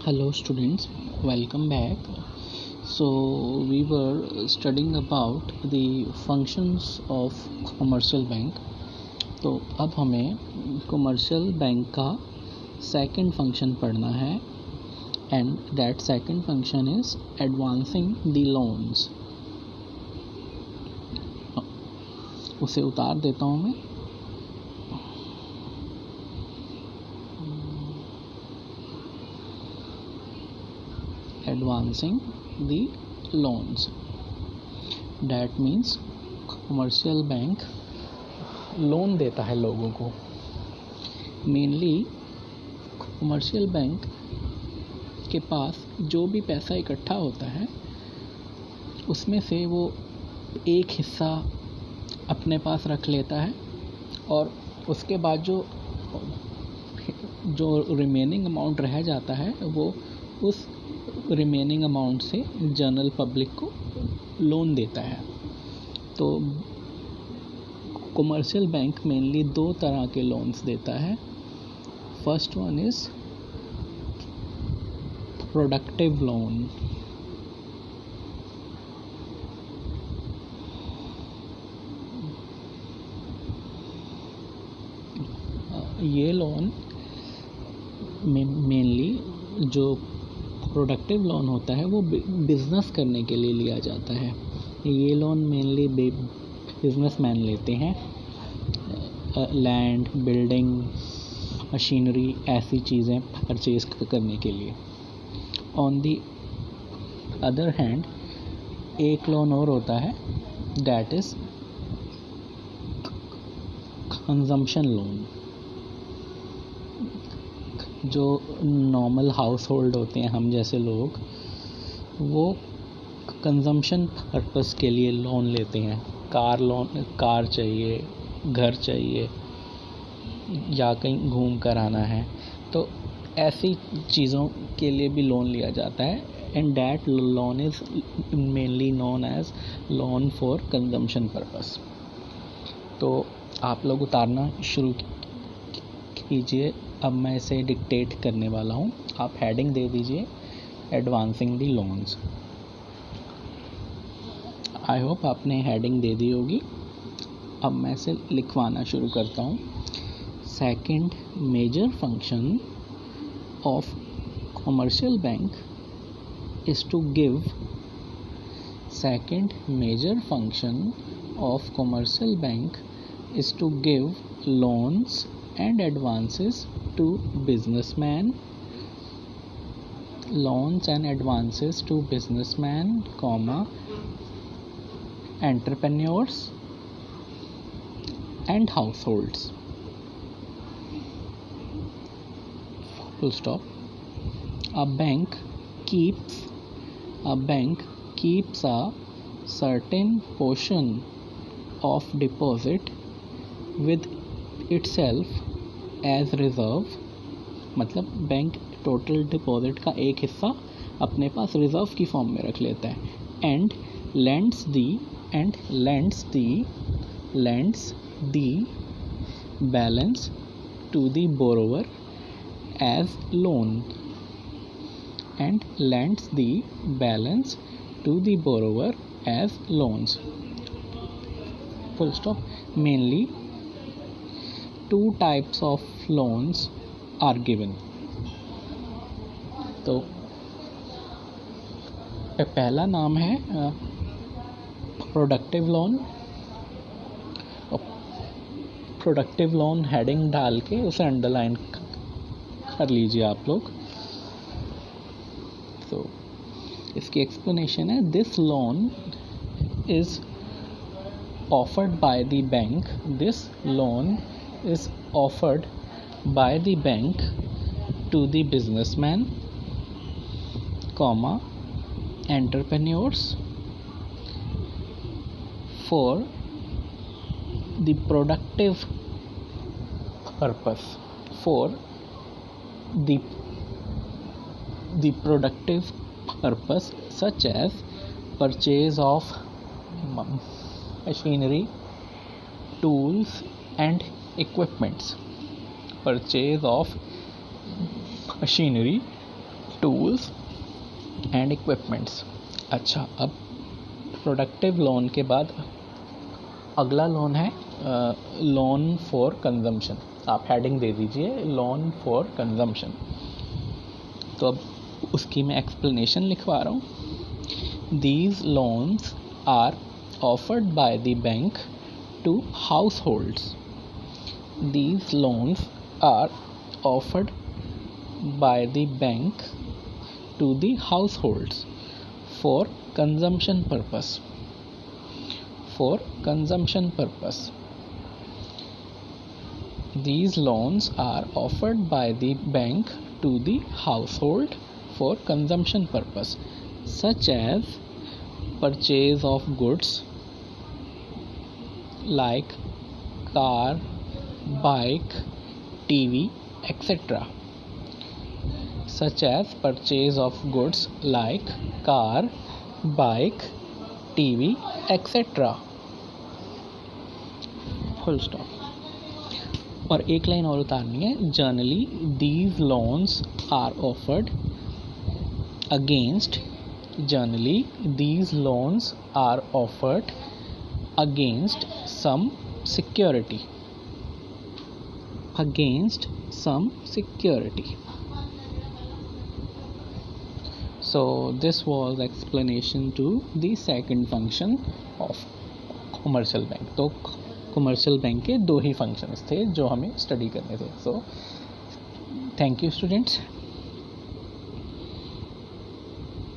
Hello students, welcome back. So we were studying about the functions of commercial bank. तो अब हमें commercial bank का second function पढ़ना है and that second function is advancing the loans. उसे उतार देता हूँ मैं. Advancing the loans. That means commercial bank loan देता है लोगों को. मेनली कमर्शियल बैंक के पास जो भी पैसा इकट्ठा होता है उसमें से वो एक हिस्सा अपने पास रख लेता है और उसके बाद जो रिमेनिंग अमाउंट रह जाता है वो उस रिमेनिंग अमाउंट से जनरल पब्लिक को लोन देता है. तो कमर्शियल बैंक मेनली दो तरह के लोन्स देता है. First one is productive loan. ये लोन मेनली जो प्रोडक्टिव लोन होता है वो बिजनेस करने के लिए लिया जाता है. ये लोन मेनली बिजनेसमैन लेते हैं. लैंड, बिल्डिंग, मशीनरी ऐसी चीज़ें परचेज करने के लिए. ऑन दी अदर हैंड एक लोन और होता है दैट इज़ कंजम्पशन लोन. जो नॉर्मल हाउस होल्ड होते हैं हम जैसे लोग वो कंजम्पशन पर्पस के लिए लोन लेते हैं. कार चाहिए, घर चाहिए या कहीं घूम कर आना है तो ऐसी चीज़ों के लिए भी लोन लिया जाता है. And that loan is mainly known as loan for consumption purpose. तो आप लोग उतारना शुरू कीजिए. अब मैं इसे डिक्टेट करने वाला हूँ. आप हेडिंग दे दीजिए advancing the loans. I hope आपने हेडिंग दे दी होगी. अब मैं इसे लिखवाना शुरू करता हूँ. Second major function of commercial bank is to give. Second major function of commercial bank is to give loans and advances to businessmen. Loans and advances to businessmen, entrepreneurs and households. Full stop. A bank keeps a certain portion of deposit with itself as reserve. मतलब bank total deposit का एक हिस्सा अपने पास reserve की form में रख लेता है. And lends the balance to the borrower as loan. And lends the balance to the borrower as loans. Full stop. Mainly two types of loans are given. तो पहला नाम है productive loan. Productive loan heading डाल के उसे underline कर लीजिए आप लोग. तो इसकी एक्सप्लेनेशन है. This loan is offered by the bank. This loan is offered by the bank to the businessman, entrepreneurs for the productive purpose. For the productive purpose such as purchase of machinery, tools and equipments. Purchase of machinery, tools and equipments. अच्छा, अब productive loan के बाद अगला loan है loan for consumption. आप heading दे दीजिए loan for consumption. तो अब उसकी मैं एक्सप्लेनेशन लिखवा रहा हूँ। These loans are offered by the bank to households. These loans are offered by the bank to the households for consumption purpose. For consumption purpose. These loans are offered by the bank to the household for consumption purpose, such as purchase of goods like car, bike, TV, etc. Such as purchase of goods like car, bike, TV, etc. Full stop। और एक line और उतारनी है। Generally, these loans are offered against. Generally, these loans are offered against some security. Against some security. So this was explanation to the second function of commercial bank। तो commercial bank के दो ही functions थे जो हमें study करने थे। So thank you students।